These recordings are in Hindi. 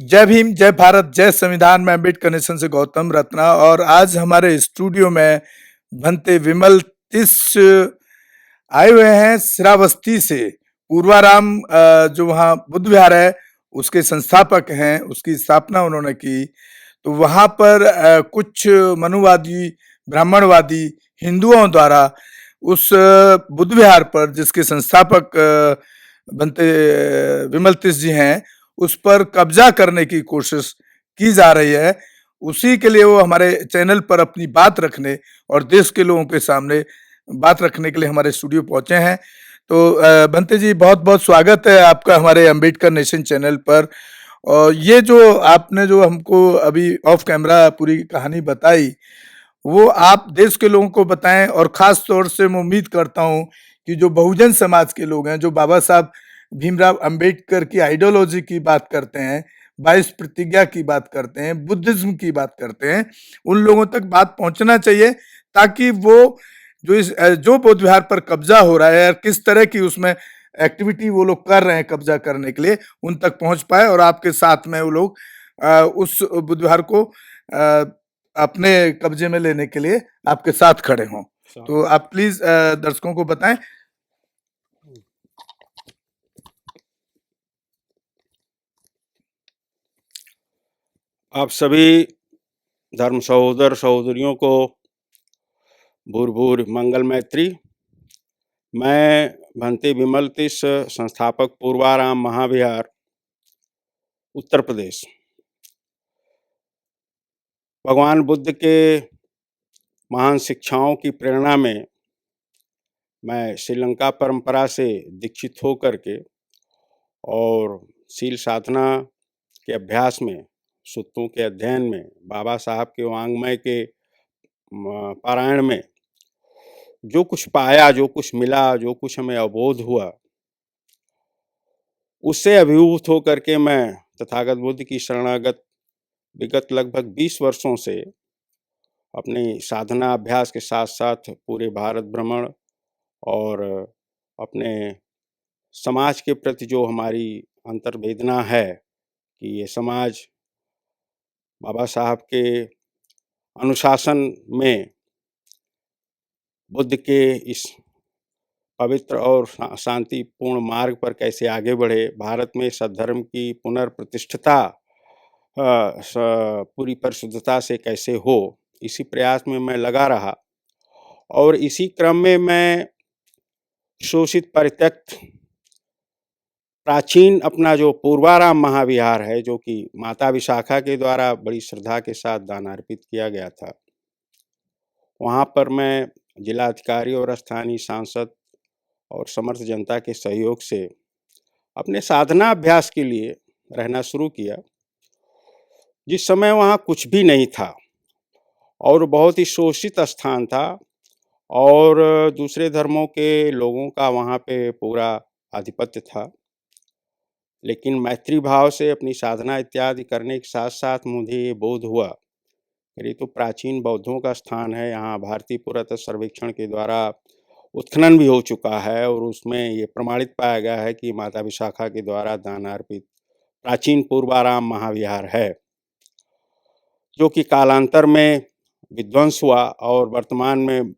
जय भीम, जय भारत, जय संविधान। में अम्बेडकर नेशन से गौतम रत्ना और आज हमारे स्टूडियो में भंते विमल तिस आए हुए हैं श्रावस्ती से। पूर्वाराम जो वहाँ बुद्ध विहार है उसके संस्थापक हैं, उसकी स्थापना उन्होंने की। तो वहाँ पर कुछ मनुवादी, ब्राह्मणवादी हिंदुओं द्वारा उस बुद्ध विहार पर जिसके संस्थापक भंते विमल तिस जी हैं, उस पर कब्जा करने की कोशिश की जा रही है। उसी के लिए वो हमारे चैनल पर अपनी बात रखने और देश के लोगों के सामने बात रखने के लिए हमारे स्टूडियो पहुंचे हैं। तो भंते जी, बहुत बहुत स्वागत है आपका हमारे अम्बेडकर नेशन चैनल पर। और ये जो आपने जो हमको अभी ऑफ कैमरा पूरी कहानी बताई, वो आप देश के लोगों को बताएं। और खास तौर से मैं उम्मीद करता हूं कि जो बहुजन समाज के लोग हैं, जो बाबा साहब भीमराव अंबेडकर की आइडियोलॉजी की बात करते हैं, 22 प्रतिज्ञा की बात करते हैं, बुद्धिज्म की बात करते हैं, उन लोगों तक बात पहुंचना चाहिए, ताकि वो जो बौद्ध विहार पर कब्जा हो रहा है, किस तरह की उसमें एक्टिविटी वो लोग कर रहे हैं कब्जा करने के लिए, उन तक पहुंच पाए और आपके साथ में वो लोग उस बुद्ध विहार को अपने कब्जे में लेने के लिए आपके साथ खड़े हों। तो आप प्लीज दर्शकों को बताएं। आप सभी धर्म सहोदर सहोदरियों को भूर भूर मंगल मैत्री। मैं भंते विमल तिस, संस्थापक पूर्वाराम महाविहार, उत्तर प्रदेश। भगवान बुद्ध के महान शिक्षाओं की प्रेरणा में मैं श्रीलंका परंपरा से दीक्षित होकर के और शील साधना के अभ्यास में, सूत्रों के अध्ययन में, बाबा साहब के वाङ्मय के पारायण में जो कुछ पाया, जो कुछ मिला, जो कुछ हमें अवबोध हुआ, उससे अभिभूत होकर के मैं तथागत बुद्ध की शरणागत विगत लगभग 20 वर्षों से अपनी साधना अभ्यास के साथ साथ पूरे भारत भ्रमण और अपने समाज के प्रति जो हमारी अंतर्वेदना है कि ये समाज बाबा साहब के अनुशासन में बुद्ध के इस पवित्र और शांतिपूर्ण मार्ग पर कैसे आगे बढ़े, भारत में सद्धर्म की पुनर्प्रतिष्ठता पूरी परिशुद्धता से कैसे हो, इसी प्रयास में मैं लगा रहा। और इसी क्रम में मैं शोषित परित्यक्त प्राचीन अपना जो पूर्वाराम महाविहार है, जो कि माता विशाखा के द्वारा बड़ी श्रद्धा के साथ दान अर्पित किया गया था, वहाँ पर मैं जिलाधिकारी और स्थानीय सांसद और समर्थ जनता के सहयोग से अपने साधना अभ्यास के लिए रहना शुरू किया। जिस समय वहाँ कुछ भी नहीं था और बहुत ही शोषित स्थान था और दूसरे धर्मों के लोगों का वहाँ पे पूरा आधिपत्य था, लेकिन मैत्री भाव से अपनी साधना इत्यादि करने के साथ साथ मुझे ये बोध हुआ कि ये तो प्राचीन बौद्धों का स्थान है। यहाँ भारतीय पुरातत्व सर्वेक्षण के द्वारा उत्खनन भी हो चुका है और उसमें ये प्रमाणित पाया गया है कि माता विशाखा के द्वारा दान अर्पित प्राचीन पूर्वाराम महाविहार है, जो कि कालांतर में विध्वंस हुआ और वर्तमान में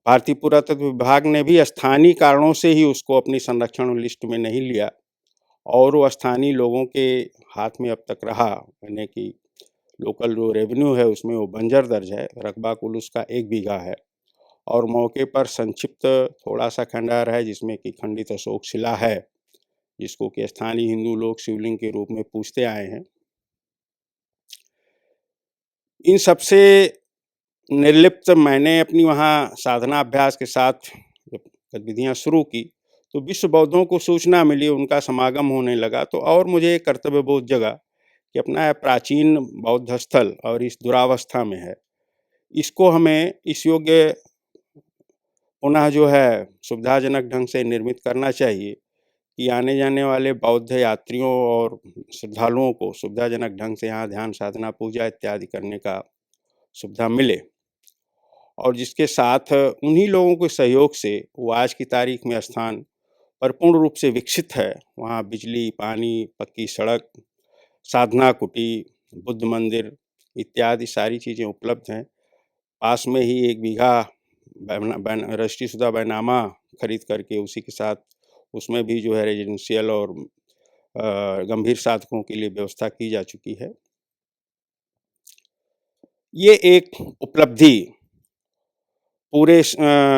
भारतीय पुरातत्व विभाग ने भी स्थानीय कारणों से ही उसको अपनी संरक्षण लिस्ट में नहीं लिया और वो स्थानीय लोगों के हाथ में अब तक रहा, यानी कि लोकल जो रेवेन्यू है उसमें वो बंजर दर्ज है। रकबा कुल उसका 1 बीघा है और मौके पर संक्षिप्त थोड़ा सा खंडहर है जिसमें कि खंडित अशोक शिला है, जिसको कि स्थानीय हिंदू लोग शिवलिंग के रूप में पूजते आए हैं। इन सबसे निर्लिप्त मैंने अपनी वहाँ साधना अभ्यास के साथ जब गतिविधियाँ शुरू की तो विश्व बौद्धों को सूचना मिली, उनका समागम होने लगा। तो और मुझे कर्तव्य बोध जगा कि अपना प्राचीन बौद्ध स्थल और इस दुरावस्था में है, इसको हमें इस योग्य पुनः जो है सुविधाजनक ढंग से निर्मित करना चाहिए कि आने जाने वाले बौद्ध यात्रियों और श्रद्धालुओं को सुविधाजनक ढंग से यहाँ ध्यान साधना पूजा इत्यादि करने का सुविधा मिले। और जिसके साथ उन्हीं लोगों के सहयोग से वो आज की तारीख में स्थान परिपूर्ण रूप से विकसित है। वहाँ बिजली, पानी, पक्की सड़क, साधना कुटी, बुद्ध मंदिर इत्यादि सारी चीज़ें उपलब्ध हैं। पास में ही 1 बीघा रजिस्ट्रीशुदा बैनामा खरीद करके उसी के साथ उसमें भी जो है रेजिडेंशियल और गंभीर साधकों के लिए व्यवस्था की जा चुकी है। ये एक उपलब्धि पूरे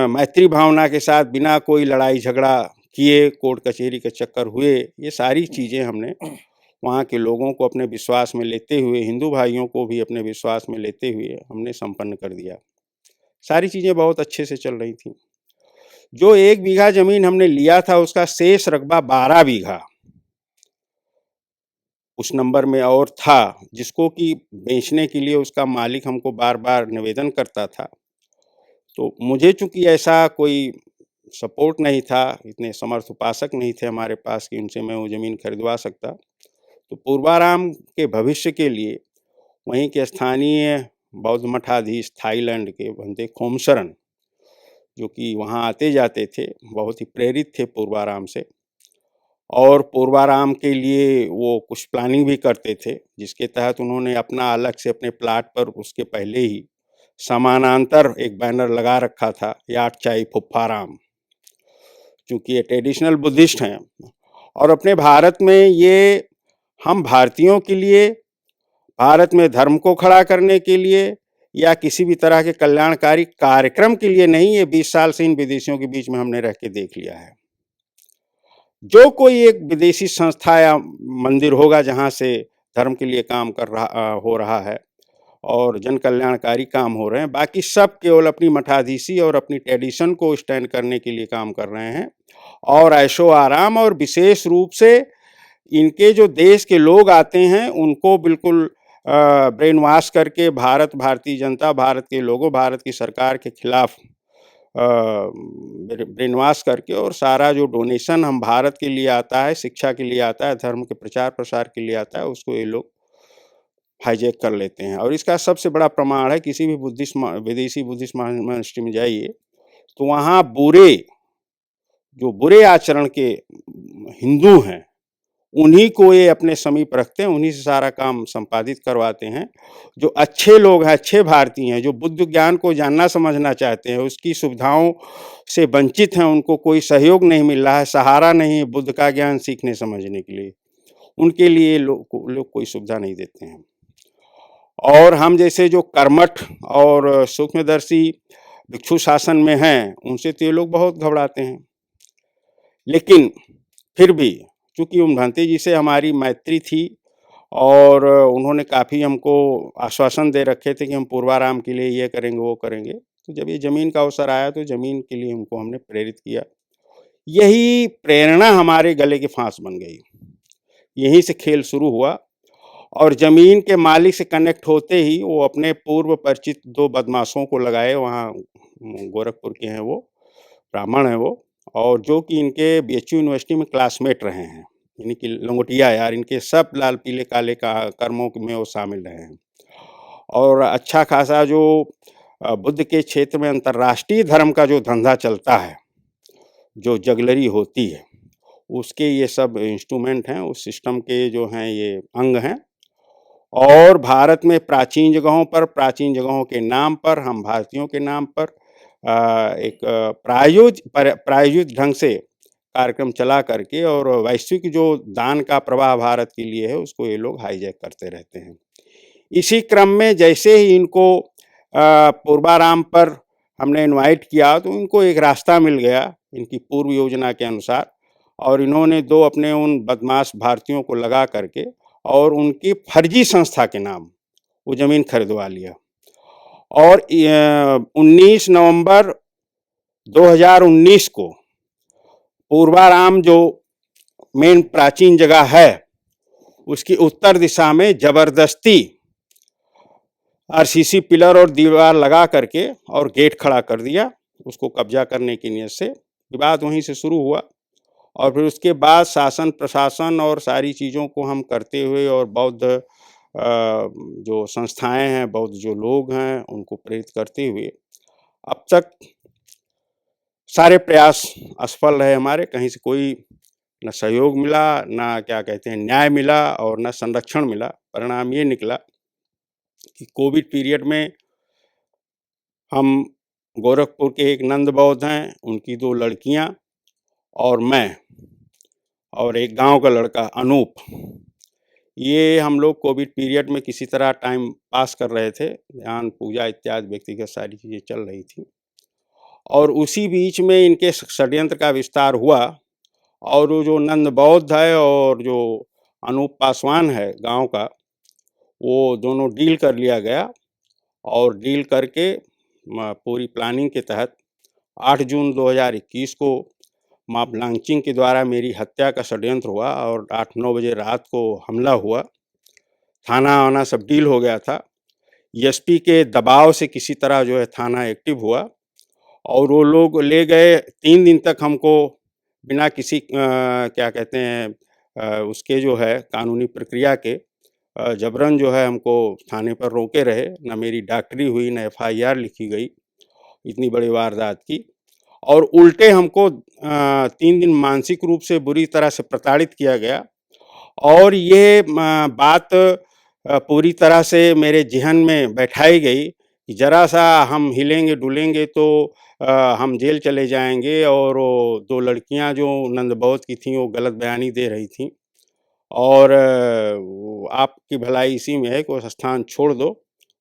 मैत्री भावना के साथ बिना कोई लड़ाई झगड़ा किए, कोर्ट कचहरी के चक्कर हुए, ये सारी चीज़ें हमने वहाँ के लोगों को अपने विश्वास में लेते हुए, हिंदू भाइयों को भी अपने विश्वास में लेते हुए हमने संपन्न कर दिया। सारी चीज़ें बहुत अच्छे से चल रही थीं। जो 1 बीघा ज़मीन हमने लिया था उसका शेष रकबा 12 बीघा उस नंबर में और था, जिसको कि बेचने के लिए उसका मालिक हमको बार-बार निवेदन करता था। तो मुझे चूँकि ऐसा कोई सपोर्ट नहीं था, इतने समर्थ उपासक नहीं थे हमारे पास कि उनसे मैं वो ज़मीन खरीदवा सकता। तो पूर्वाराम के भविष्य के लिए वहीं के स्थानीय बौद्ध मठाधीश थाईलैंड के भंते खोमशरण, जो कि वहाँ आते-जाते थे, बहुत ही प्रेरित थे पूर्वाराम से और पूर्वाराम के लिए वो कुछ प्लानिंग भी करते थे, जिसके तहत उन्होंने अपना अलग से अपने प्लाट पर उसके पहले ही समानांतर एक बैनर लगा रखा था, याटचाई फुप्फाराम। चूँकि ये ट्रेडिशनल बुद्धिस्ट हैं और अपने भारत में ये हम भारतीयों के लिए, भारत में धर्म को खड़ा करने के लिए या किसी भी तरह के कल्याणकारी कार्यक्रम के लिए नहीं, ये 20 साल से इन विदेशियों के बीच में हमने रह के देख लिया है। जो कोई एक विदेशी संस्था या मंदिर होगा जहाँ से धर्म के लिए काम हो रहा है और जन कल्याणकारी काम हो रहे हैं, बाकी सब केवल अपनी मठाधीशी और अपनी ट्रेडिशन को स्टैंड करने के लिए काम कर रहे हैं और ऐशो-आराम और विशेष रूप से इनके जो देश के लोग आते हैं उनको बिल्कुल ब्रेन वॉश करके भारतीय जनता, भारत के लोगों, भारत की सरकार के खिलाफ ब्रेन वॉश करके और सारा जो डोनेशन हम भारत के लिए आता है, शिक्षा के लिए आता है, धर्म के प्रचार-प्रसार के लिए आता है, उसको ये लोग हाईजैक कर लेते हैं। और इसका सबसे बड़ा प्रमाण है, किसी भी विदेशी बुद्धिस्ट मॉनेस्ट्री में जाइए, तो वहाँ जो बुरे आचरण के हिंदू हैं, उन्हीं को ये अपने समीप रखते हैं, उन्हीं से सारा काम संपादित करवाते हैं। जो अच्छे लोग हैं, अच्छे भारतीय हैं, जो बुद्ध ज्ञान को जानना समझना चाहते हैं, उसकी सुविधाओं से वंचित हैं, उनको कोई सहयोग नहीं मिल रहा है, सहारा नहीं है बुद्ध का ज्ञान सीखने समझने के लिए, उनके लिए लोग कोई सुविधा नहीं देते हैं। और हम जैसे जो कर्मठ और सूक्ष्मदर्शी भिक्षु शासन में हैं, उनसे तो ये लोग बहुत घबराते हैं। लेकिन फिर भी चूँकि उन भंते जी से हमारी मैत्री थी और उन्होंने काफ़ी हमको आश्वासन दे रखे थे कि हम पूर्वाराम के लिए ये करेंगे, वो करेंगे। तो जब ये ज़मीन का अवसर आया तो ज़मीन के लिए उनको हमने प्रेरित किया। यही प्रेरणा हमारे गले की फांस बन गई। यहीं से खेल शुरू हुआ और ज़मीन के मालिक से कनेक्ट होते ही वो अपने पूर्व परिचित 2 बदमाशों को लगाए, वहाँ गोरखपुर के हैं वो, ब्राह्मण हैं वो, और जो कि इनके बीएचयू यूनिवर्सिटी में क्लासमेट रहे हैं। यानी कि लंगोटिया यार, इनके सब लाल पीले काले का कर्मों में वो शामिल रहे हैं। और अच्छा खासा जो बुद्ध के क्षेत्र में अंतर्राष्ट्रीय धर्म का जो धंधा चलता है, जो जगलरी होती है, उसके ये सब इंस्ट्रूमेंट हैं, उस सिस्टम के जो हैं ये अंग हैं। और भारत में प्राचीन जगहों के नाम पर, हम भारतीयों के नाम पर एक प्रायोजित ढंग से कार्यक्रम चला करके और वैश्विक जो दान का प्रवाह भारत के लिए है, उसको ये लोग हाईजैक करते रहते हैं। इसी क्रम में जैसे ही इनको पूर्वाराम पर हमने इनवाइट किया, तो इनको एक रास्ता मिल गया इनकी पूर्व योजना के अनुसार और इन्होंने 2 अपने उन बदमाश भारतीयों को लगा करके और उनकी फर्जी संस्था के नाम वो ज़मीन खरीदवा लिया। और 19 नवंबर 2019 को पूर्वाराम जो मेन प्राचीन जगह है, उसकी उत्तर दिशा में ज़बरदस्ती आरसीसी पिलर और दीवार लगा करके और गेट खड़ा कर दिया, उसको कब्जा करने की नीयत से। विवाद वहीं से शुरू हुआ और फिर उसके बाद शासन प्रशासन और सारी चीज़ों को हम करते हुए और बौद्ध जो संस्थाएं हैं, बौद्ध जो लोग हैं, उनको प्रेरित करते हुए अब तक सारे प्रयास असफल रहे हमारे, कहीं से कोई न सहयोग मिला, ना क्या कहते हैं न्याय मिला और न संरक्षण मिला। परिणाम ये निकला कि कोविड पीरियड में हम गोरखपुर के एक नंद बौद्ध हैं, उनकी 2 लड़कियाँ और मैं और एक गाँव का लड़का अनूप, ये हम लोग कोविड पीरियड में किसी तरह टाइम पास कर रहे थे। ध्यान, पूजा इत्यादि व्यक्तिगत सारी चीज़ें चल रही थी और उसी बीच में इनके षड्यंत्र का विस्तार हुआ और वो जो नंद बौद्ध है और जो अनूप पासवान है गाँव का, वो दोनों डील कर लिया गया और डील करके पूरी प्लानिंग के तहत 8 जून 2021 को माँ ब्लांचिंग के द्वारा मेरी हत्या का षड्यंत्र हुआ और 8-9 बजे रात को हमला हुआ। थाना-वाना सब डील हो गया था। एसपी के दबाव से किसी तरह जो है थाना एक्टिव हुआ और वो लोग ले गए। 3 दिन तक हमको बिना किसी क्या कहते हैं उसके जो है कानूनी प्रक्रिया के जबरन जो है हमको थाने पर रोके रहे। ना मेरी डॉक्टरी हुई, ना एफआईआर लिखी गई, इतनी बड़ी वारदात की। और उल्टे हमको 3 दिन मानसिक रूप से बुरी तरह से प्रताड़ित किया गया और ये बात पूरी तरह से मेरे ज़हन में बैठाई गई कि ज़रा-सा हम हिलेंगे डुलेंगे तो हम जेल चले जाएँगे और वो 2 लड़कियाँ जो नंद बौद्ध की थीं, वो गलत बयानी दे रही थीं और आपकी भलाई इसी में है कि उस स्थान छोड़ दो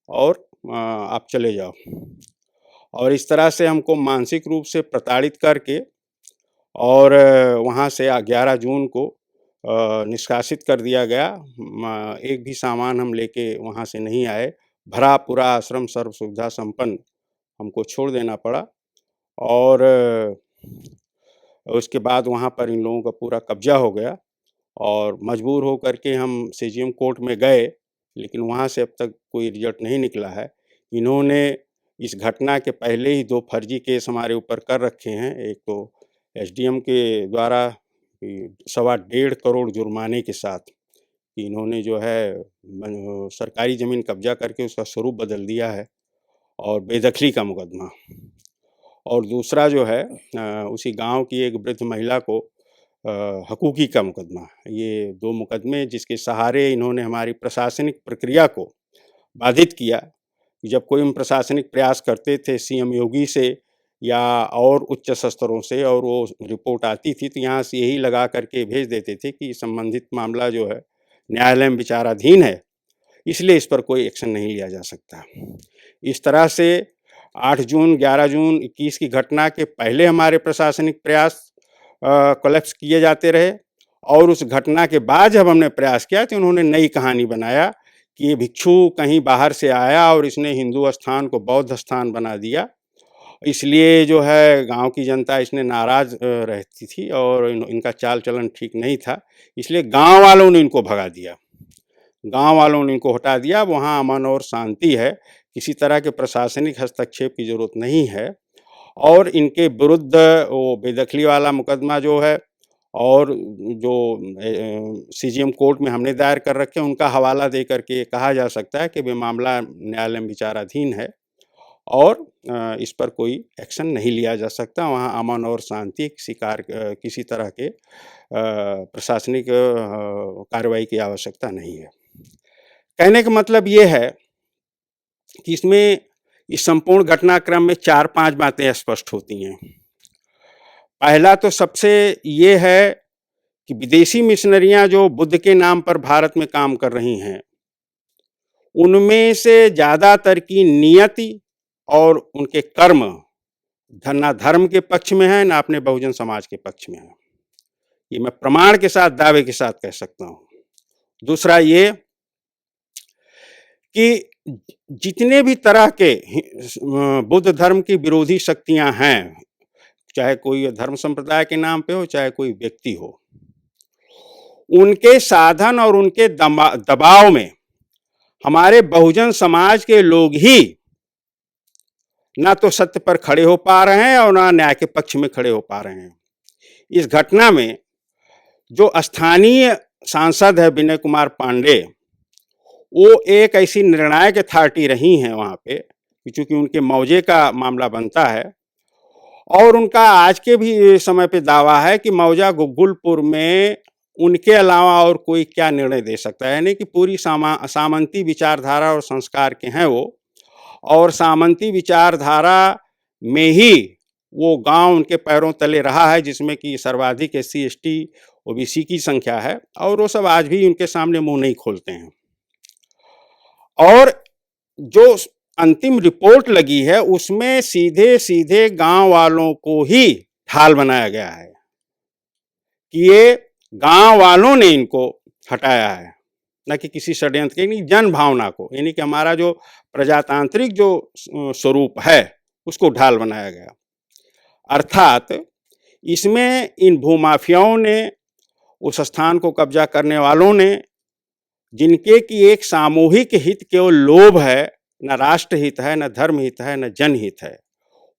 और आप चले जाओ। और इस तरह से हमको मानसिक रूप से प्रताड़ित करके और वहाँ से 11 जून को निष्कासित कर दिया गया। एक भी सामान हम लेके वहाँ से नहीं आए। भरा पूरा आश्रम सर्व सुविधा संपन्न हमको छोड़ देना पड़ा और उसके बाद वहाँ पर इन लोगों का पूरा कब्ज़ा हो गया और मजबूर हो कर के हम सीजीएम कोर्ट में गए, लेकिन वहाँ से अब तक कोई रिज़ल्ट नहीं निकला है। इन्होंने इस घटना के पहले ही 2 फर्जी केस हमारे ऊपर कर रखे हैं। एक तो एसडीएम के द्वारा 1.25 करोड़ जुर्माने के साथ कि इन्होंने जो है सरकारी ज़मीन कब्ज़ा करके उसका स्वरूप बदल दिया है और बेदखली का मुकदमा। और दूसरा जो है उसी गाँव की एक वृद्ध महिला को हकूकी का मुकदमा। ये 2 मुकदमे जिसके सहारे इन्होंने हमारी प्रशासनिक प्रक्रिया को बाधित किया। जब कोई हम प्रशासनिक प्रयास करते थे सीएम योगी से या और उच्च स्तरों से और वो रिपोर्ट आती थी तो यहाँ से यही लगा करके भेज देते थे कि संबंधित मामला जो है न्यायालय में विचाराधीन है, इसलिए इस पर कोई एक्शन नहीं लिया जा सकता। इस तरह से 8 जून 11 जून 21 की घटना के पहले हमारे प्रशासनिक प्रयास कोलैप्स किए जाते रहे और उस घटना के बाद जब हमने प्रयास किया तो उन्होंने नई कहानी बनाया कि ये भिक्षु कहीं बाहर से आया और इसने हिंदू स्थान को बौद्ध स्थान बना दिया, इसलिए जो है गांव की जनता इसने नाराज़ रहती थी और इनका चाल चलन ठीक नहीं था, इसलिए गांव वालों ने इनको भगा दिया। गांव वालों ने इनको हटा दिया। वहाँ अमन और शांति है, किसी तरह के प्रशासनिक हस्तक्षेप की ज़रूरत नहीं है और इनके विरुद्ध वो बेदखली वाला मुकदमा जो है और जो सीजीएम कोर्ट में हमने दायर कर रखे हैं उनका हवाला दे करके कहा जा सकता है कि वे मामला न्यायालय में विचाराधीन है और इस पर कोई एक्शन नहीं लिया जा सकता। वहाँ अमन और शांति किसी तरह के प्रशासनिक कार्रवाई की आवश्यकता नहीं है। कहने का मतलब ये है कि इसमें इस संपूर्ण घटनाक्रम में 4-5 बातें स्पष्ट होती हैं। पहला तो सबसे ये है कि विदेशी मिशनरियाँ जो बुद्ध के नाम पर भारत में काम कर रही हैं, उनमें से ज़्यादातर की नियति और उनके कर्म ना धर्म के पक्ष में है, ना अपने बहुजन समाज के पक्ष में है। ये मैं प्रमाण के साथ, दावे के साथ कह सकता हूँ। दूसरा ये कि जितने भी तरह के बुद्ध धर्म की विरोधी शक्तियां हैं, चाहे कोई धर्म संप्रदाय के नाम पे हो, चाहे कोई व्यक्ति हो, उनके साधन और उनके दबाव में हमारे बहुजन समाज के लोग ही ना तो सत्य पर खड़े हो पा रहे हैं और ना न्याय के पक्ष में खड़े हो पा रहे हैं। इस घटना में जो स्थानीय सांसद है विनय कुमार पांडे, वो एक ऐसी निर्णायक अथॉरिटी रही हैं वहाँ पे, क्योंकि उनके मौजे का मामला बनता है और उनका आज के भी समय पे दावा है कि मौजा गुग्गुलपुर में उनके अलावा और कोई क्या निर्णय दे सकता है, यानी कि पूरी सामंती विचारधारा और संस्कार के हैं वो, और सामंती विचारधारा में ही वो गांव उनके पैरों तले रहा है, जिसमें कि सर्वाधिक एससी एसटी ओबीसी की संख्या है, और वो सब आज भी उनके सामने मुंह नहीं खोलते हैं। और जो अंतिम रिपोर्ट लगी है उसमें सीधे सीधे गांव वालों को ही ढाल बनाया गया है कि ये गांव वालों ने इनको हटाया है, न कि किसी षड्यंत्र के, नहीं, जन भावना को, यानी कि हमारा जो प्रजातांत्रिक जो स्वरूप है उसको ढाल बनाया गया। अर्थात इसमें इन भूमाफियाओं ने, उस स्थान को कब्जा करने वालों ने, जिनके की एक सामूहिक हित केवल लोभ है, न राष्ट्र हित है, न धर्म हित है, न जनहित है,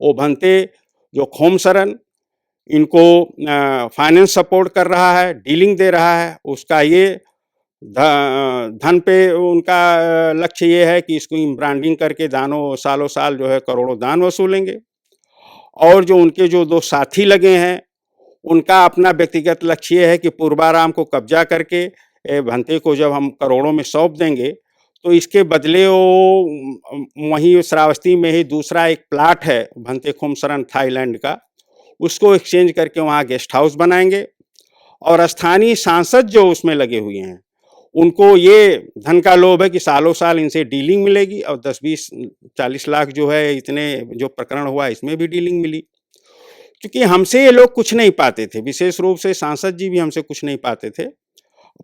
वो भंते जो खोमसरन इनको फाइनेंस सपोर्ट कर रहा है, डीलिंग दे रहा है, उसका ये धन पे उनका लक्ष्य ये है कि इसको ब्रांडिंग करके दानों सालों साल जो है करोड़ों दान वसूलेंगे। और जो उनके जो दो साथी लगे हैं उनका अपना व्यक्तिगत लक्ष्य ये है कि पूर्वाराम को कब्जा करके भंते को जब हम करोड़ों में सौंप देंगे तो इसके बदले वो वहीं श्रावस्ती में ही दूसरा एक प्लाट है भंते खोमसरन थाईलैंड का, उसको एक्सचेंज करके वहाँ गेस्ट हाउस बनाएंगे। और स्थानीय सांसद जो उसमें लगे हुए हैं उनको ये धन का लोभ है कि सालों साल इनसे डीलिंग मिलेगी, और 10-20-40 लाख जो है इतने जो प्रकरण हुआ इसमें भी डीलिंग मिली। क्योंकि हमसे ये लोग कुछ नहीं पाते थे, विशेष रूप से सांसद जी भी हमसे कुछ नहीं पाते थे,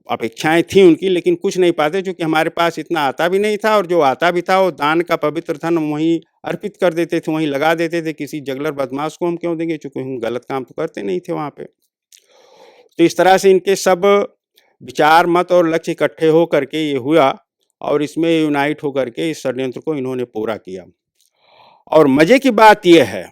अपेक्षाएं थी उनकी लेकिन कुछ नहीं पाते, क्योंकि हमारे पास इतना आता भी नहीं था, और जो आता भी था वो दान का पवित्र धन वहीं अर्पित कर देते थे, वहीं लगा देते थे। किसी जगलर बदमाश को हम क्यों देंगे, चूंकि हम गलत काम तो करते नहीं थे वहाँ पे। तो इस तरह से इनके सब विचार मत और लक्ष्य इकट्ठे हो करके ये हुआ, और इसमें यूनाइट होकर के इस षड्यंत्र को इन्होंने पूरा किया। और मजे की बात यह है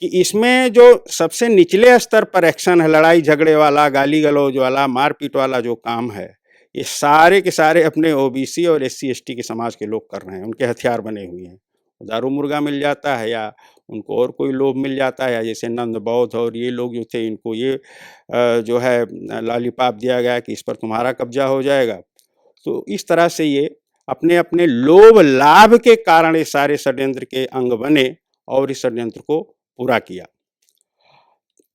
कि इसमें जो सबसे निचले स्तर पर एक्शन है, लड़ाई झगड़े वाला, गाली गलौज वाला, मारपीट वाला जो काम है, ये सारे के सारे अपने ओबीसी और एससी एसटी के समाज के लोग कर रहे हैं, उनके हथियार बने हुए हैं। दारू मुर्गा मिल जाता है या उनको और कोई लोभ मिल जाता है, या जैसे नंद बौद्ध और ये लोग जो थे इनको ये जो है लॉलीपॉप दिया गया कि इस पर तुम्हारा कब्जा हो जाएगा। तो इस तरह से ये अपने अपने लोभ लाभ के कारण ये सारे षड्यंत्र के अंग बने और इस षड्यंत्र को पूरा किया।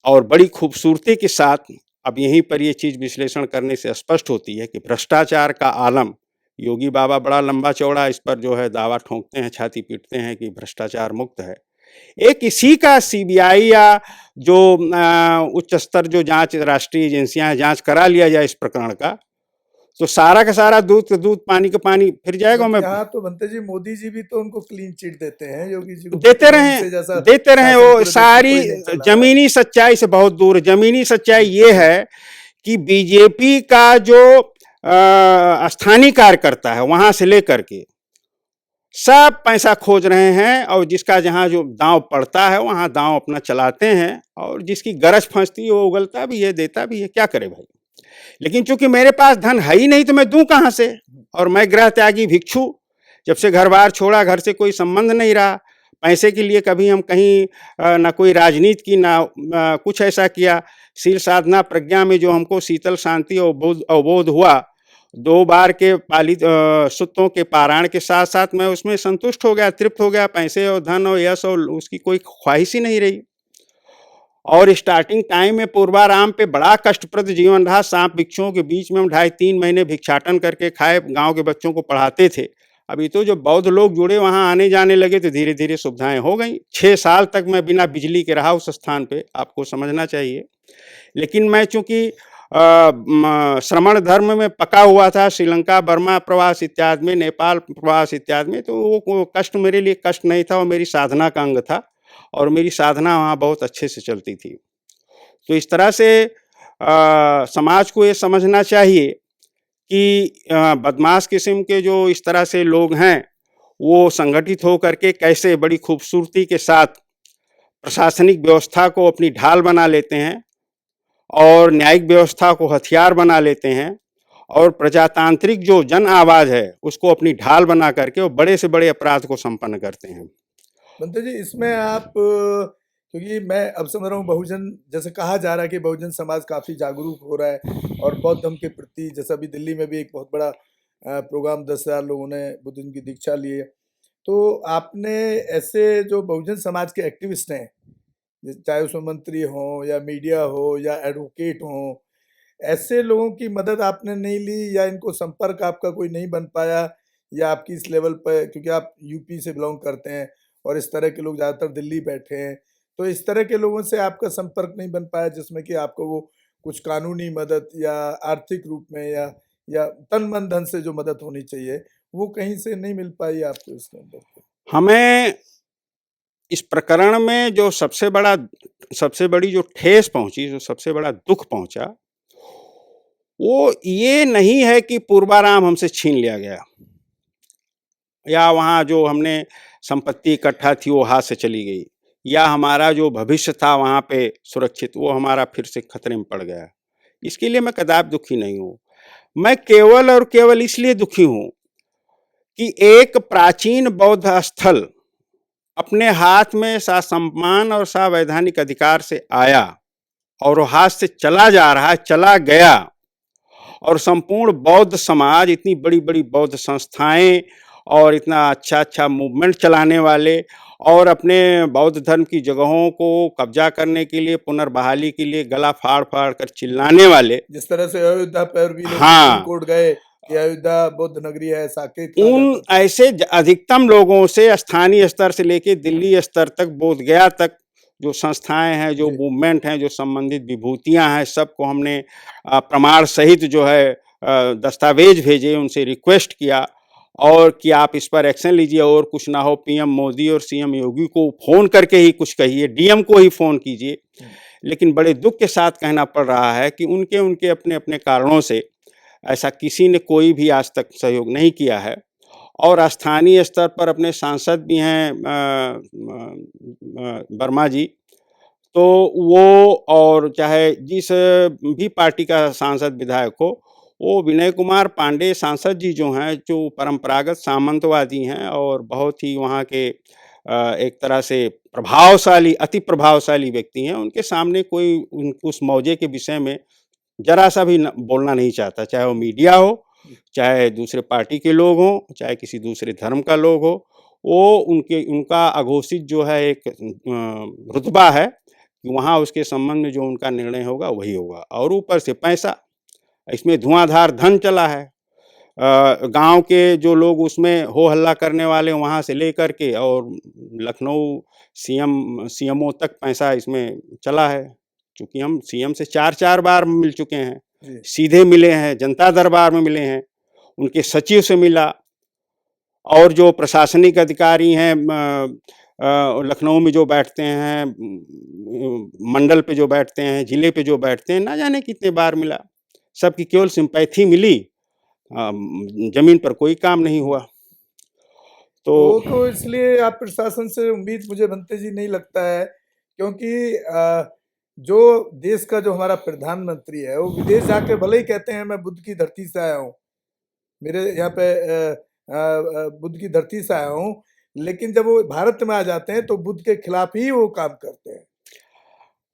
और बड़ी खूबसूरती के साथ अब यहीं पर ये चीज विश्लेषण करने से स्पष्ट होती है कि भ्रष्टाचार का आलम, योगी बाबा बड़ा लंबा चौड़ा इस पर जो है दावा ठोंकते हैं, छाती पीटते हैं कि भ्रष्टाचार मुक्त है। एक इसी का सीबीआई या जो उच्च स्तर जो जांच राष्ट्रीय एजेंसियां जांच करा लिया जाए इस प्रकरण का, तो सारा का सारा दूध का दूध पानी का पानी फिर जाएगा। मैं यहाँ तो बनते जी मोदी जी भी तो उनको क्लीन चिट देते हैं, योगी जी को देते रहे वो सारी जमीनी सच्चाई से बहुत दूर। जमीनी सच्चाई ये है कि बीजेपी का जो स्थानीय कार्यकर्ता है वहां से लेकर के सब पैसा खोज रहे हैं, और जिसका जहां जो दांव पड़ता है वहां दांव अपना चलाते हैं, और जिसकी गरज फंसती है वो उगलता भी है, देता भी है। क्या करे भाई, लेकिन चूंकि मेरे पास धन है ही नहीं तो मैं दूं कहां से, और मैं गृह त्यागी भिक्षु, जब से घर बार छोड़ा घर से कोई संबंध नहीं रहा। पैसे के लिए कभी हम कहीं ना कोई राजनीति की ना कुछ ऐसा किया। शील साधना प्रज्ञा में जो हमको शीतल शांति और अवबोध हुआ, 2 बार के पालित सुत्तों के पारायण के साथ साथ मैं उसमें संतुष्ट हो गया, तृप्त हो गया। पैसे और धन और यश और उसकी कोई ख्वाहिश ही नहीं रही। और स्टार्टिंग टाइम में पूर्वाराम पे बड़ा कष्टप्रद जीवन रहा। सांप बिच्छुओं के बीच में हम 2.5-3 महीने भिक्षाटन करके खाए, गांव के बच्चों को पढ़ाते थे। अभी तो जो बौद्ध लोग जुड़े वहां आने जाने लगे तो धीरे धीरे सुविधाएं हो गई। 6 साल तक मैं बिना बिजली के रहा उस स्थान पे, आपको समझना चाहिए। लेकिन मैं चूंकि श्रमण धर्म में पका हुआ था, श्रीलंका बर्मा प्रवास इत्यादि में, नेपाल प्रवास इत्यादि में, तो वो कष्ट मेरे लिए कष्ट नहीं था, वो मेरी साधना का अंग था, और मेरी साधना वहाँ बहुत अच्छे से चलती थी। तो इस तरह से समाज को ये समझना चाहिए कि बदमाश किस्म के जो इस तरह से लोग हैं वो संगठित हो करके कैसे बड़ी खूबसूरती के साथ प्रशासनिक व्यवस्था को अपनी ढाल बना लेते हैं, और न्यायिक व्यवस्था को हथियार बना लेते हैं, और प्रजातांत्रिक जो जन आवाज है उसको अपनी ढाल बना करके वो बड़े से बड़े अपराध को संपन्न करते हैं। बनते जी, इसमें आप क्योंकि मैं अब समझ रहा हूँ बहुजन, जैसे कहा जा रहा है कि बहुजन समाज काफी जागरूक हो रहा है और बौद्ध धर्म के प्रति, जैसा अभी दिल्ली में भी एक बहुत बड़ा प्रोग्राम 10,000 लोगों ने बुद्ध की दीक्षा ली है। तो आपने ऐसे जो बहुजन समाज के एक्टिविस्ट हैं, चाहे उसमें मंत्री हो या मीडिया हो या एडवोकेट हो, ऐसे लोगों की मदद आपने नहीं ली या इनको संपर्क आपका कोई नहीं बन पाया, या आपकी इस लेवल पर, क्योंकि आप यूपी से बिलोंग करते हैं और इस तरह के लोग ज़्यादातर दिल्ली बैठे हैं, तो इस तरह के लोगों से आपका संपर्क नहीं बन पाया जिसमें कि आपको वो कुछ कानूनी मदद या आर्थिक रूप में या तन मन धन से जो मदद होनी चाहिए वो कहीं से नहीं मिल पाई आपको इसके अंदर? हमें इस प्रकरण में जो सबसे बड़ी जो ठेस पहुँची, जो सबसे बड़ा दुःख पहुँचा, वो ये नहीं है कि पूर्वाराम हमसे छीन लिया गया या वहाँ जो हमने संपत्ति इकट्ठा थी वो हाथ से चली गई, या हमारा जो भविष्य था वहाँ पे सुरक्षित वो हमारा फिर से खतरे में पड़ गया। इसके लिए मैं कदापि दुखी नहीं हूँ। मैं केवल और केवल इसलिए दुखी हूँ कि एक प्राचीन बौद्ध स्थल अपने हाथ में ससम्मान और संवैधानिक अधिकार से आया और वो हाथ से चला जा रहा है, चला गया, और संपूर्ण बौद्ध समाज, इतनी बड़ी-बड़ी बौद्ध संस्थाएं और इतना अच्छा मूवमेंट चलाने वाले और अपने बौद्ध धर्म की जगहों को कब्जा करने के लिए, पुनर्बहाली के लिए गला फाड़-फाड़ कर चिल्लाने वाले, जिस तरह से अयोध्या पर भी लोग हाँ, सुप्रीम कोर्ट गए कि अयोध्या बौद्ध नगरी है, साकेत उन ऐसे अधिकतम लोगों से स्थानीय स्तर से लेके दिल्ली स्तर तक, बोधगया तक जो संस्थाएं हैं, जो मूवमेंट हैं, जो संबंधित विभूतियां हैं, सबको हमने प्रमाण सहित जो है दस्तावेज भेजे, उनसे रिक्वेस्ट किया और कि आप इस पर एक्शन लीजिए, और कुछ ना हो पीएम मोदी और सीएम योगी को फोन करके ही कुछ कहिए, डीएम को ही फोन कीजिए। लेकिन बड़े दुख के साथ कहना पड़ रहा है कि उनके अपने अपने कारणों से ऐसा किसी ने कोई भी आज तक सहयोग नहीं किया है। और स्थानीय स्तर पर अपने सांसद भी हैं वर्मा जी, तो वो, और चाहे जिस भी पार्टी का सांसद विधायक हो, वो विनय कुमार पांडे सांसद जी जो हैं, जो परंपरागत सामंतवादी हैं और बहुत ही वहाँ के एक तरह से अति प्रभावशाली व्यक्ति हैं, उनके सामने कोई उस मौजे के विषय में जरा सा भी बोलना नहीं चाहता, चाहे वो मीडिया हो, चाहे दूसरे पार्टी के लोग हों, चाहे किसी दूसरे धर्म का लोग हो। वो उनका अघोषित जो है एक रुतबा है कि वहाँ उसके संबंध में जो उनका निर्णय होगा वही होगा, और ऊपर से पैसा, इसमें धुआंधार धन चला है। गांव के जो लोग उसमें हो हल्ला करने वाले, वहाँ से लेकर के और लखनऊ सीएमओ तक पैसा इसमें चला है। चूंकि हम सीएम से 4 बार मिल चुके हैं, सीधे मिले हैं, जनता दरबार में मिले हैं, उनके सचिव से मिला, और जो प्रशासनिक अधिकारी हैं लखनऊ में जो बैठते हैं, मंडल पे जो बैठते हैं, जिले पे जो बैठते हैं, ना जाने कितने बार मिला। सबकी केवल सिंपैथी मिली, जमीन पर कोई काम नहीं हुआ। तो इसलिए आप प्रशासन से उम्मीद मुझे बनते जी नहीं लगता है, क्योंकि जो देश का जो हमारा प्रधानमंत्री है वो विदेश जाके भले ही कहते हैं मैं बुद्ध की धरती से आया हूँ, मेरे यहाँ पे बुद्ध की धरती से आया हूँ, लेकिन जब वो भारत में आ जाते हैं तो बुद्ध के खिलाफ ही वो काम करते हैं।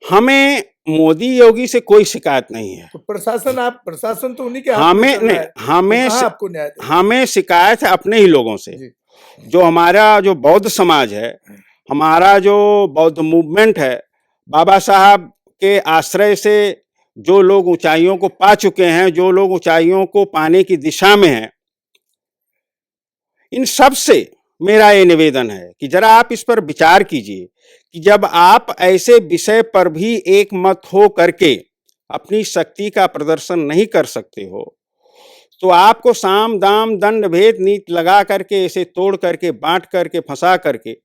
हमें मोदी योगी से कोई शिकायत नहीं है। तो प्रशासन तो उन्हीं के हाथ में चल रहा है। हमें शिकायत है अपने ही लोगों से। जो हमारा जो बौद्ध समाज है, हमारा जो बौद्ध मूवमेंट है, बाबा साहब के आश्रय से जो लोग ऊंचाइयों को पा चुके हैं, जो लोग ऊंचाइयों को पाने की दिशा में हैं, इन सब से मेरा ये निवेदन है कि जरा आप इस पर विचार कीजिए कि जब आप ऐसे विषय पर भी एक मत हो करके अपनी शक्ति का प्रदर्शन नहीं कर सकते हो, तो आपको साम दाम दंड भेद नीति लगा करके, इसे तोड़ करके, बांट करके, फंसा करके,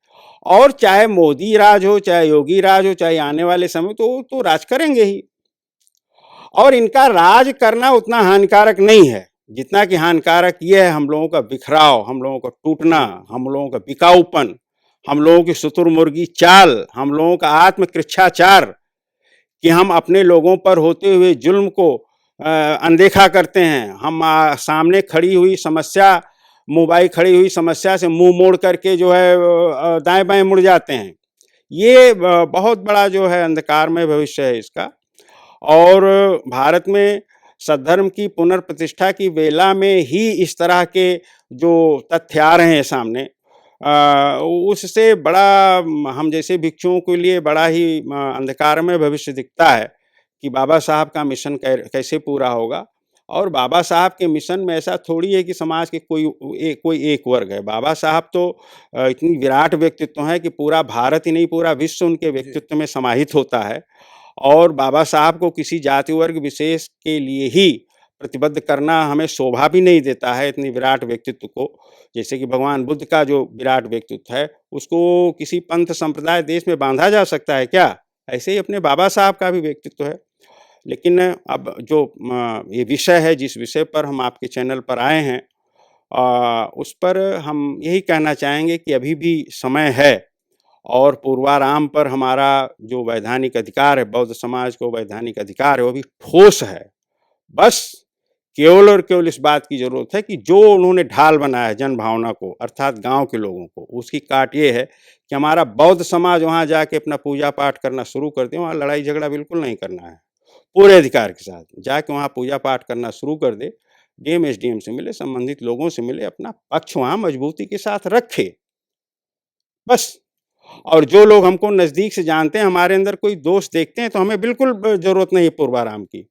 और चाहे मोदी राज हो, चाहे योगी राज हो, चाहे आने वाले समय तो राज करेंगे ही। और इनका राज करना उतना हानिकारक नहीं है जितना कि हानिकारक ये है हम लोगों का बिखराव, हम लोगों का टूटना, हम लोगों का बिकाऊपन, हम लोगों की शुतुरमुर्गी चाल, हम लोगों का आत्मकृच्छाचार, कि हम अपने लोगों पर होते हुए जुल्म को अनदेखा करते हैं। हम सामने खड़ी हुई समस्या, मुंबई खड़ी हुई समस्या से मुंह मोड़ करके जो है दाएं बाएं मुड़ जाते हैं। ये बहुत बड़ा जो है अंधकारमय भविष्य है इसका। और भारत में सद्धर्म की पुनर्प्रतिष्ठा की वेला में ही इस तरह के जो तथ्य आ रहे हैं सामने, उससे बड़ा हम जैसे भिक्षुओं के लिए बड़ा ही अंधकारमय भविष्य दिखता है कि बाबा साहब का मिशन कैसे पूरा होगा। और बाबा साहब के मिशन में ऐसा थोड़ी है कि समाज के कोई एक वर्ग है। बाबा साहब तो इतनी विराट व्यक्तित्व है कि पूरा भारत ही नहीं, पूरा विश्व उनके व्यक्तित्व में समाहित होता है। और बाबा साहब को किसी जाति वर्ग विशेष के लिए ही प्रतिबद्ध करना हमें शोभा भी नहीं देता है, इतनी विराट व्यक्तित्व को। जैसे कि भगवान बुद्ध का जो विराट व्यक्तित्व है, उसको किसी पंथ संप्रदाय देश में बांधा जा सकता है क्या? ऐसे ही अपने बाबा साहब का भी व्यक्तित्व है। लेकिन अब जो ये विषय है, जिस विषय पर हम आपके चैनल पर आए हैं, उस पर हम यही कहना चाहेंगे कि अभी भी समय है और पूर्वाराम पर हमारा जो वैधानिक अधिकार है, बौद्ध समाज को वैधानिक अधिकार है, वो भी ठोस है। बस केवल और केवल इस बात की ज़रूरत है कि जो उन्होंने ढाल बनाया है जन भावना को, अर्थात गाँव के लोगों को, उसकी काट ये है कि हमारा बौद्ध समाज वहाँ जाके अपना पूजा पाठ करना शुरू कर दे। वहाँ लड़ाई झगड़ा बिल्कुल नहीं करना है। पूरे अधिकार के साथ जाके वहाँ पूजा पाठ करना शुरू कर दे, डीएम एसडीएम से मिले, संबंधित लोगों से मिले, अपना पक्ष वहाँ मजबूती के साथ रखे, बस। और जो लोग हमको नज़दीक से जानते हैं, हमारे अंदर कोई दोष देखते हैं, तो हमें बिल्कुल ज़रूरत नहीं है पूर्वाराम की।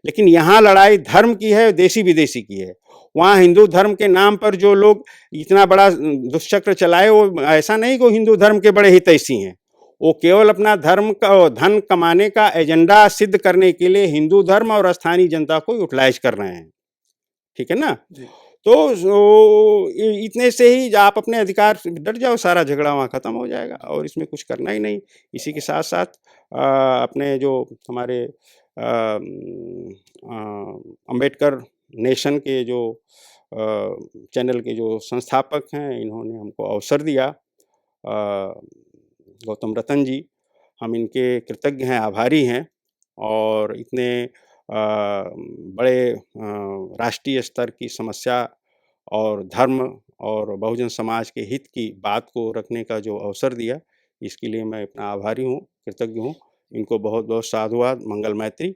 लेकिन यहाँ लड़ाई धर्म की है, देशी-विदेशी की है। वहाँ हिंदू धर्म के नाम पर जो लोग इतना बड़ा दुष्चक्र चलाए, वो ऐसा नहीं कि वो हिंदू धर्म के बड़े हितैषी हैं। वो केवल अपना धर्म का धन कमाने का एजेंडा सिद्ध करने के लिए हिंदू धर्म और स्थानीय जनता को यूटिलाइज कर रहे हैं। ठीक है ना? तो इतने से ही आप अपने अधिकार से डट जाओ, सारा झगड़ा वहाँ खत्म हो जाएगा और इसमें कुछ करना ही नहीं। इसी के साथ-साथ अपने जो हमारे अंबेडकर नेशन के जो चैनल के जो संस्थापक हैं, इन्होंने हमको अवसर दिया, गौतम रतन जी, हम इनके कृतज्ञ हैं, आभारी हैं। और इतने बड़े राष्ट्रीय स्तर की समस्या और धर्म और बहुजन समाज के हित की बात को रखने का जो अवसर दिया, इसके लिए मैं अपना आभारी हूँ, कृतज्ञ हूँ। इनको बहुत-बहुत साधुवाद, मंगल मैत्री।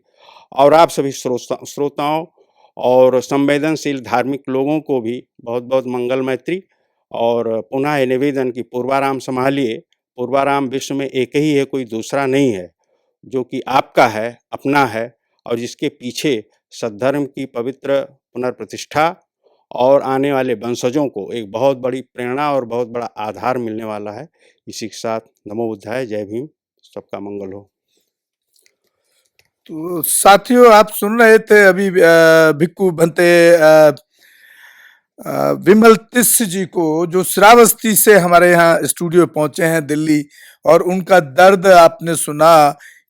और आप सभी श्रोताओं और संवेदनशील धार्मिक लोगों को भी बहुत-बहुत मंगल मैत्री। और पुनः ये निवेदन कि पूर्वाराम संभालिए। पूर्वाराम विश्व में एक ही है, कोई दूसरा नहीं है, जो कि आपका है, अपना है और जिसके पीछे सद्धर्म की पवित्र पुनर्प्रतिष्ठा और आने वाले वंशजों को एक बहुत बड़ी प्रेरणा और बहुत बड़ा आधार मिलने वाला है। इसी के साथ नमो बुद्धाय, जय भीम, सबका मंगल हो। तो साथियों, आप सुन रहे थे अभी भिक्खु भंते विमल तिस्स जी को, जो श्रावस्ती से हमारे यहाँ स्टूडियो पहुंचे हैं दिल्ली, और उनका दर्द आपने सुना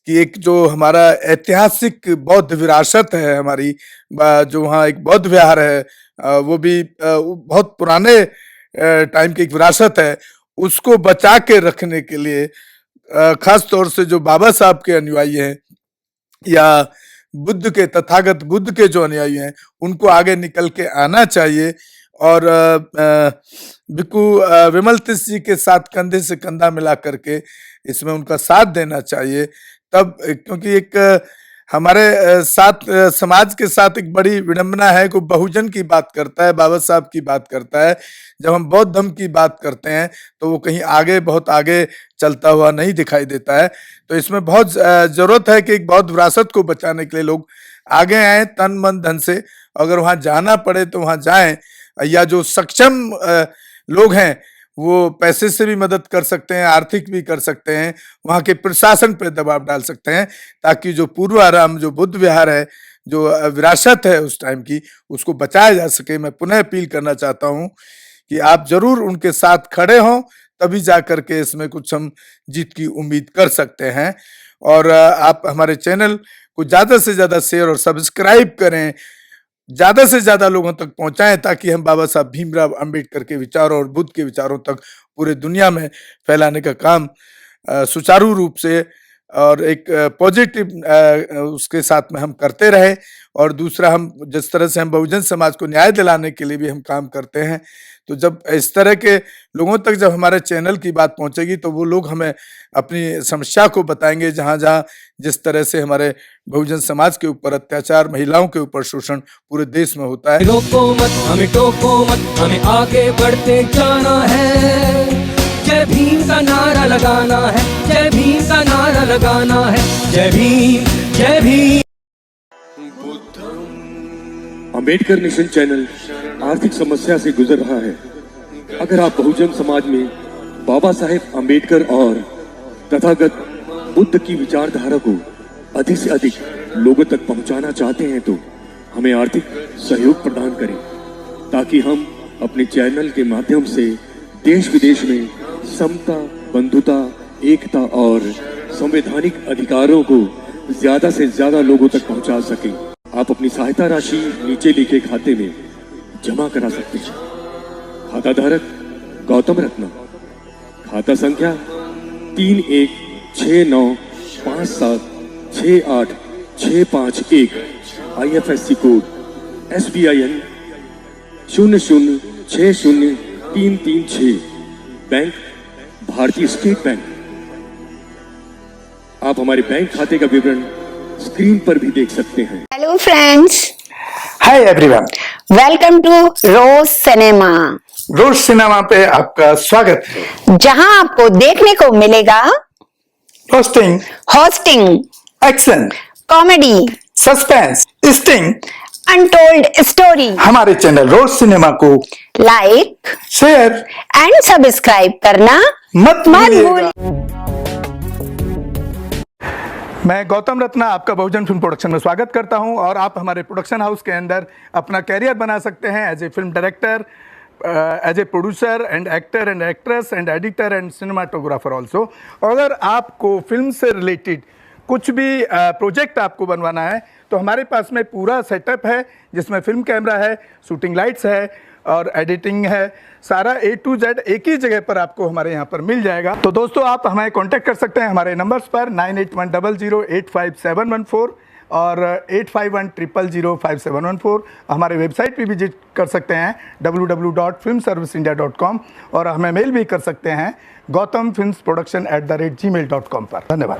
कि एक जो हमारा ऐतिहासिक बौद्ध विरासत है हमारी, जो वहाँ एक बौद्ध विहार है, वो भी बहुत पुराने टाइम की एक विरासत है, उसको बचा के रखने के लिए खास तौर से जो बाबा साहब के अनुयायी हैं या बुद्ध के, तथागत बुद्ध के जो अनुयायी हैं, उनको आगे निकल के आना चाहिए और भिक्खु विमल तिस्स जी के साथ कंधे से कंधा मिला करके इसमें उनका साथ देना चाहिए। तब क्योंकि एक हमारे साथ समाज के साथ एक बड़ी विडंबना है कि बहुजन की बात करता है, बाबा साहब की बात करता है। जब हम बौद्ध धर्म की बात करते हैं तो वो कहीं आगे, बहुत आगे चलता हुआ नहीं दिखाई देता है। तो इसमें बहुत जरूरत है कि एक बौद्ध विरासत को बचाने के लिए लोग आगे आए, तन मन धन से। अगर वहां जाना पड़े तो वहां जाएं, या जो सक्षम लोग हैं वो पैसे से भी मदद कर सकते हैं, आर्थिक भी कर सकते हैं, वहाँ के प्रशासन पर दबाव डाल सकते हैं, ताकि जो पूर्वाराम, जो बुद्ध विहार है, जो विरासत है उस टाइम की, उसको बचाया जा सके। मैं पुनः अपील करना चाहता हूँ कि आप जरूर उनके साथ खड़े हों, तभी जा करके इसमें कुछ हम जीत की उम्मीद कर सकते हैं। और आप हमारे चैनल को ज्यादा से ज्यादा शेयर और सब्सक्राइब करें, ज्यादा से ज्यादा लोगों तक पहुंचाएं, ताकि हम बाबा साहब भीमराव अंबेडकर के विचारों और बुद्ध के विचारों तक पूरे दुनिया में फैलाने का काम सुचारू रूप से और एक पॉजिटिव उसके साथ में हम करते रहे। और दूसरा हम जिस तरह से हम बहुजन समाज को न्याय दिलाने के लिए भी हम काम करते हैं। तो जब इस तरह के लोगों तक जब हमारे चैनल की बात पहुंचेगी तो वो लोग हमें अपनी समस्या को बताएंगे, जहाँ-जहाँ जिस तरह से हमारे बहुजन समाज के ऊपर अत्याचार, महिलाओं के ऊपर शोषण पूरे देश में होता है। रोको मत, हमें टोको मत, हमें आगे बढ़ते जाना है। जय भीम का नारा लगाना है, जय भीम का नारा लगाना है। जय भीम, जय भीम। अंबेडकर नेशन चैनल आर्थिक समस्या से गुजर रहा है। अगर आप बहुजन समाज में बाबा साहेब अंबेडकर और तथागत बुद्ध की विचारधारा को अधिक से अधिक लोगों तक पहुंचाना चाहते हैं तो हमें आर्थिक सहयोग प्रदान करें, ताकि हम अपने चैनल के माध्यम से देश विदेश में समता, बंधुता, एकता और संवैधानिक अधिकारों को ज्यादा से ज्यादा लोगों तक पहुंचा सकें। आप अपनी सहायता राशि नीचे लिखे खाते में जमा करा सकते हैं। खाता धारक गौतम रत्ना, खाता संख्या 316957686551, IFSC कोड SBIN 0060336, बैंक भारतीय स्टेट बैंक। आप हमारे बैंक खाते का विवरण स्क्रीन पर भी देख सकते हैं। Hello friends, hi everyone, welcome to Rose Cinema, Rose Cinema पे आपका स्वागत है। जहां आपको देखने को मिलेगा hosting, action, comedy, suspense, sting, untold story. हमारे चैनल रोज सिनेमा को लाइक, शेयर एंड सब्सक्राइब करना मत भूलिएगा। भूलिए। मैं गौतम रत्ना आपका बहुजन फिल्म प्रोडक्शन में स्वागत करता हूं और आप हमारे प्रोडक्शन हाउस के अंदर अपना कैरियर बना सकते हैं as a film director, as a producer and actor and actress and editor and cinematographer also. अगर आपको फिल्म से रिलेटेड कुछ भी प्रोजेक्ट आपको बनवाना है तो हमारे पास में पूरा सेटअप है, जिसमें फिल्म कैमरा है, शूटिंग लाइट्स है और एडिटिंग है। सारा A to Z एक ही जगह पर आपको हमारे यहाँ पर मिल जाएगा। तो दोस्तों, आप हमें कांटेक्ट कर सकते हैं हमारे नंबर्स पर 9810085714 और 8510005714। हमारे वेबसाइट पे विजिट कर सकते हैं www.filmserviceindia.com और हमें मेल भी कर सकते हैं gautamfilmsproduction@gmail.com पर। धन्यवाद।